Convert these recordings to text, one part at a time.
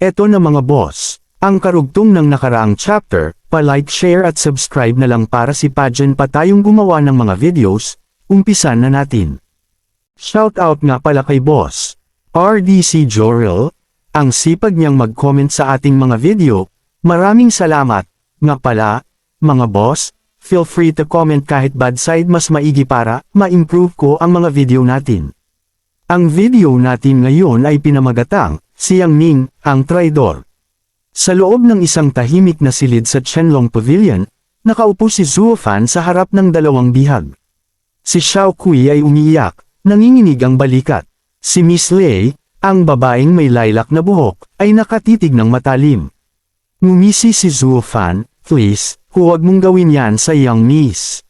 Eto na mga boss, ang karugtong ng nakaraang chapter, pa-like, share at subscribe na lang para si Pajan pa tayong gumawa ng mga videos, umpisan na natin. Shoutout nga pala kay boss RDC Jorel, ang sipag niyang mag-comment sa ating mga video, maraming salamat. Nga pala, mga boss, feel free to comment kahit bad side mas maigi para ma-improve ko ang mga video natin. Ang video natin ngayon ay pinamagatang, si Yang Ning, ang traidor. Sa loob ng isang tahimik na silid sa Qianlong Pavilion, nakaupo si Zuo Fan sa harap ng dalawang bihag. Si Xiao Kui ay umiiyak, nanginginig ang balikat. Si Miss Lei, ang babaeng may lilac na buhok, ay nakatitig ng matalim. Ngumisi si Zuo Fan, please, huwag mong gawin yan sa young miss.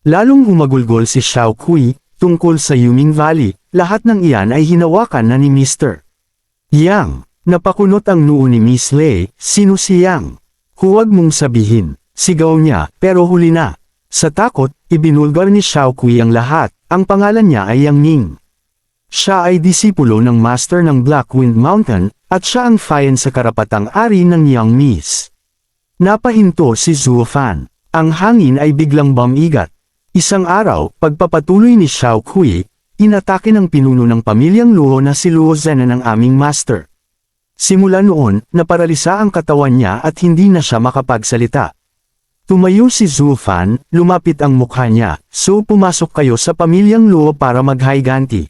Lalong humagulgol si Xiao Kui, tungkol sa Yuming Valley, lahat ng iyan ay hinawakan na ni Mr. Yang. Napakunot ang noo ni Miss Lei, sino si Yang? Huwag mong sabihin, sigaw niya, pero huli na. Sa takot, ibinulgar ni Xiao Kui ang lahat, ang pangalan niya ay Yang Ning. Siya ay disipulo ng master ng Black Wind Mountain, at siya ang fayan sa karapatang ari ng Young Miss. Napahinto si Zuo Fan. Ang hangin ay biglang bumigat. Isang araw, pagpapatuloy ni Xiao Kui, inatake ng pinuno ng pamilyang Luo na si Luo Zhenan ang aming master. Simula noon, naparalisa ang katawan niya at hindi na siya makapagsalita. Tumayo si Zuo Fan, lumapit ang mukha niya, so pumasok kayo sa pamilyang Luo para maghayganti.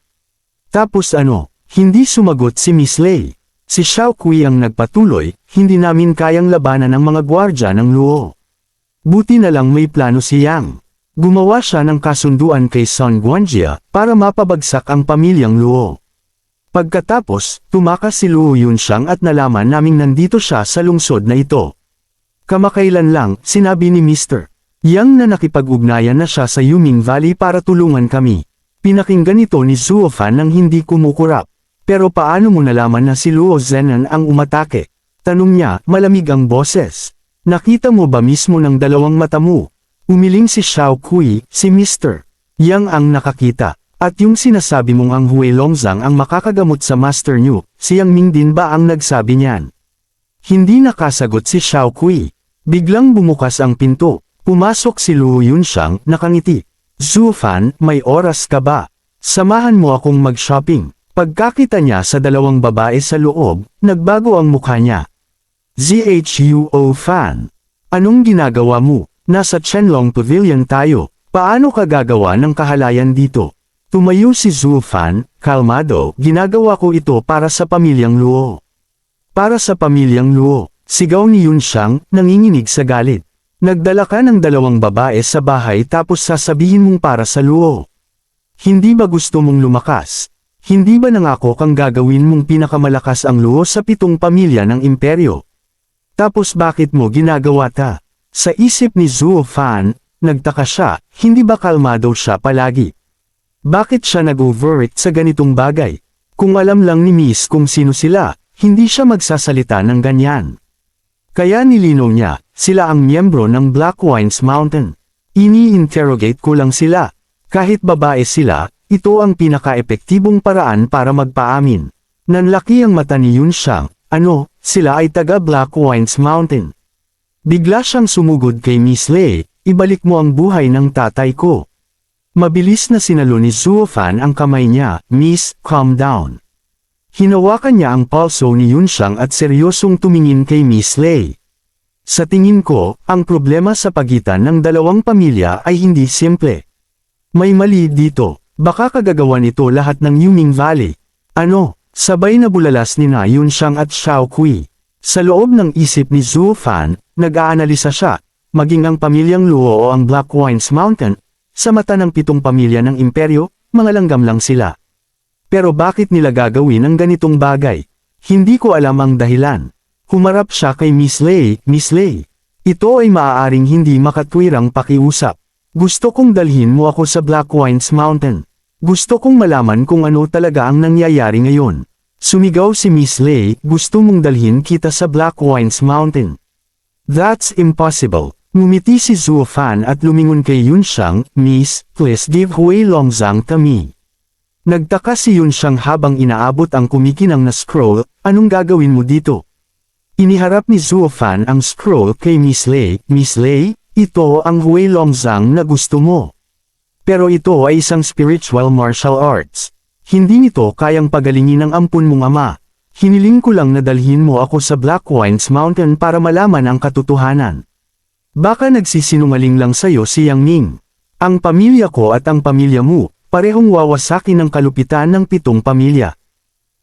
Tapos ano, hindi sumagot si Miss Lei. Si Xiao Kui ang nagpatuloy, hindi namin kayang labanan ng mga gwardya ng Luo. Buti na lang may plano si Yang. Gumawa siya ng kasunduan kay Sun Guanjia para mapabagsak ang pamilyang Luo. Pagkatapos, tumakas si Luo Yunxiang at nalaman naming nandito siya sa lungsod na ito. Kamakailan lang, sinabi ni Mr. Yang na nakipag-ugnayan na siya sa Yuming Valley para tulungan kami. Pinakinggan ito ni Zuo Fan nang hindi kumukurap. Pero paano mo nalaman na si Luo Zhenan ang umatake? Tanong niya, malamig ang boses. Nakita mo ba mismo ng dalawang mata mo? Umiling si Xiao Kui, si Mr. Yang ang nakakita. At yung sinasabi mong ang Hui Longzang ang makakagamot sa master niyo, si Yang Ning din ba ang nagsabi niyan? Hindi nakasagot si Xiao Kui. Biglang bumukas ang pinto. Pumasok si Luo Yunxiang, nakangiti. Zuo Fan, may oras ka ba? Samahan mo akong mag-shopping. Pagkakita niya sa dalawang babae sa loob, nagbago ang mukha niya. Zhuo Fan. Anong ginagawa mo? Nasa Qianlong Pavilion tayo. Paano ka gagawa ng kahalayan dito? Tumayo si Zuo Fan, kalmado, ginagawa ko ito para sa pamilyang Luo. Para sa pamilyang Luo, sigaw ni Yunxiang, nanginginig sa galit. Nagdala ka ng dalawang babae sa bahay tapos sasabihin mong para sa Luo. Hindi ba gusto mong lumakas? Hindi ba nangako kang gagawin mong pinakamalakas ang Luo sa 7 pamilya ng imperyo? Tapos bakit mo ginagawa ta? Sa isip ni Zuo Fan, nagtaka siya, hindi ba kalmado siya palagi? Bakit siya nag-overreact sa ganitong bagay? Kung alam lang ni Miss kung sino sila, hindi siya magsasalita ng ganyan. Kaya nilinaw niya, sila ang miyembro ng Black Winds Mountain. Ini-interrogate ko lang sila. Kahit babae sila, ito ang pinaka-epektibong paraan para magpaamin. Nanlaki ang mata ni Yunxiang, ano, sila ay taga Black Winds Mountain. Bigla siyang sumugod kay Miss Lei, ibalik mo ang buhay ng tatay ko. Mabilis na sinalo ni Zuo Fan ang kamay niya, Miss, calm down. Hinawakan niya ang palso ni Yunxiang at seryosong tumingin kay Miss Lei. Sa tingin ko, ang problema sa pagitan ng dalawang pamilya ay hindi simple. May mali dito, baka kagagawa nito lahat ng Yuming Valley. Ano, sabay na bulalas ni na Yunxiang at Xiao Kui. Sa loob ng isip ni Zuo Fan, nag-aanalisa siya, maging ang pamilyang Luo o ang Black Winds Mountain, sa mata ng 7 pamilya ng imperyo, mga langgam lang sila. Pero bakit nila gagawin ang ganitong bagay? Hindi ko alam ang dahilan. Humarap siya kay Miss Lei, Miss Lei. Ito ay maaaring hindi makatwirang pakiusap. Gusto kong dalhin mo ako sa Black Winds Mountain. Gusto kong malaman kung ano talaga ang nangyayari ngayon. Sumigaw si Miss Lei, gusto mong dalhin kita sa Black Winds Mountain. That's impossible. Ngumiti si Zuo Fan at lumingon kay Yunxiang, Miss, please give Hui Longzang to me. Nagtaka si Yunxiang habang inaabot ang kumikinang na scroll, anong gagawin mo dito? Iniharap ni Zuo Fan ang scroll kay Miss Lei. Miss Lei, ito ang Hui Longzang na gusto mo. Pero ito ay isang spiritual martial arts. Hindi nito kayang pagalingin ang ampun mong ama. Hiniling ko lang na dalhin mo ako sa Black Wines Mountain para malaman ang katotohanan. Baka nagsisinungaling lang sa'yo si Yang Ming. Ang pamilya ko at ang pamilya mo, parehong wawasakin ng kalupitan ng 7 pamilya.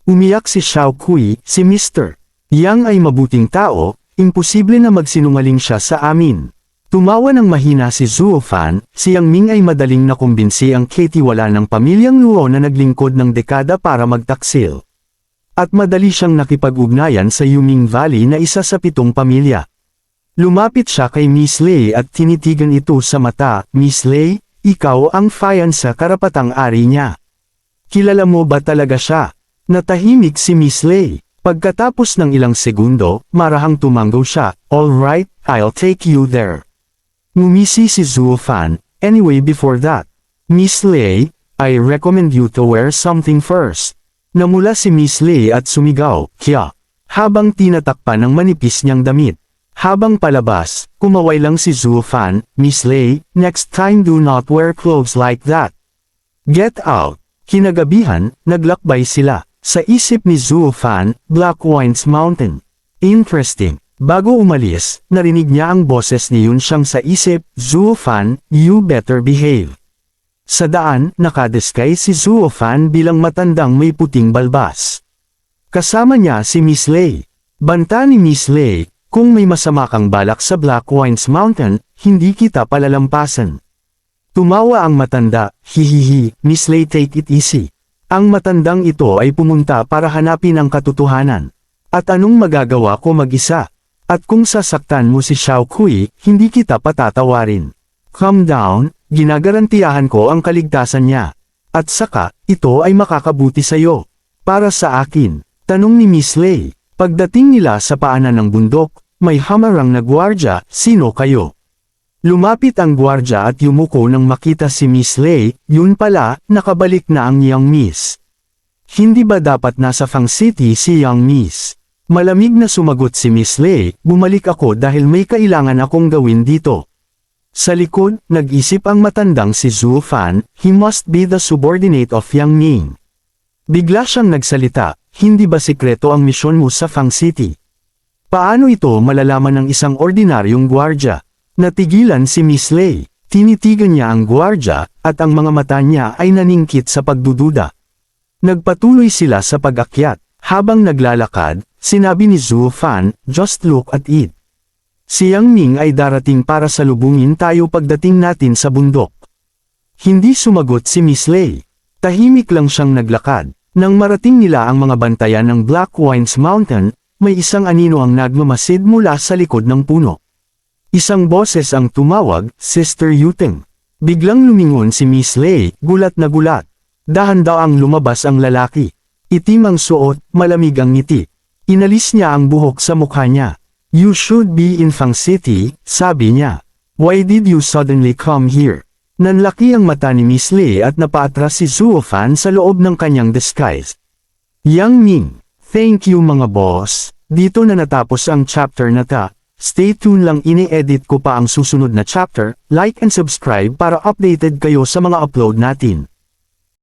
Umiyak si Xiao Kui, si Mr. Yang ay mabuting tao, imposible na magsinungaling siya sa amin. Tumawa ng mahina si Zuo Fan, si Yang Ming ay madaling nakumbinsi ang katiwala ng pamilyang Luo na naglingkod ng dekada para magtaksil. At madali siyang nakipag-ugnayan sa Yuming Valley na isa sa 7 pamilya. Lumapit siya kay Miss Lei at tinitigan ito sa mata. Miss Lei, ikaw ang Fayan sa karapatang-ari niya. Kilala mo ba talaga siya? Natahimik si Miss Lei. Pagkatapos ng ilang segundo, marahang tumanggo siya. Alright, I'll take you there. Ngumisi si Zuo Fan. Anyway, before that, Miss Lei, I recommend you to wear something first. Namula si Miss Lei at sumigaw, kya, habang tinatakpan ng manipis niyang damit. Habang palabas, kumaway lang si Zuo Fan. Miss Lei, next time do not wear clothes like that. Get out. Kinagabihan, naglakbay sila. Sa isip ni Zuo Fan, Black Wines Mountain. Interesting. Bago umalis, narinig niya ang boses ni Yun Xiang sa isip, Zuo Fan, you better behave. Sa daan, nakadeskay si Zuo Fan bilang matandang may puting balbas. Kasama niya si Miss Lei. Banta ni Miss Lei, kung may masama kang balak sa Black Wines Mountain, hindi kita palalampasan. Tumawa ang matanda, hihihi, Miss Lei, take it easy. Ang matandang ito ay pumunta para hanapin ang katotohanan. At anong magagawa ko mag-isa? At kung sasaktan mo si Xiao Kui, hindi kita patatawarin. Calm down, ginagarantiyahan ko ang kaligtasan niya. At saka, ito ay makakabuti sa'yo. Para sa akin, tanong ni Miss Lei, pagdating nila sa paanan ng bundok, may hamarang na gwardya, sino kayo? Lumapit ang gwardya at yumuko nang makita si Miss Lei, yun pala, nakabalik na ang Young Miss. Hindi ba dapat nasa Fang City si Young Miss? Malamig na sumagot si Miss Lei, bumalik ako dahil may kailangan akong gawin dito. Sa likod, nag-isip ang matandang si Zuo Fan, he must be the subordinate of Yang Ming. Bigla siyang nagsalita, hindi ba sikreto ang misyon mo sa Fang City? Paano ito malalaman ng isang ordinaryong gwardya? Natigilan si Miss Lei, tinitigan niya ang gwardya, at ang mga mata niya ay naningkit sa pagdududa. Nagpatuloy sila sa pag-akyat, habang naglalakad, sinabi ni Zuo Fan, just look at it. Si Yang Ming ay darating para salubungin tayo pagdating natin sa bundok. Hindi sumagot si Miss Lei. Tahimik lang siyang naglakad. Nang marating nila ang mga bantayan ng Black Wines Mountain, may isang anino ang nagmamasid mula sa likod ng puno. Isang boses ang tumawag, Sister Yuteng. Biglang lumingon si Miss Lei, gulat na gulat. Dahan-daang lumabas ang lalaki. Itim ang suot, malamig ang ngiti. Inalis niya ang buhok sa mukha niya. You should be in Fang City, sabi niya. Why did you suddenly come here? Nanlaki ang mata ni Miss Lei at napaatras si Zuo Fan sa loob ng kanyang disguise. Yang Ming, thank you mga boss. Dito na natapos ang chapter na ta. Stay tuned lang, ini-edit ko pa ang susunod na chapter. Like and subscribe para updated kayo sa mga upload natin.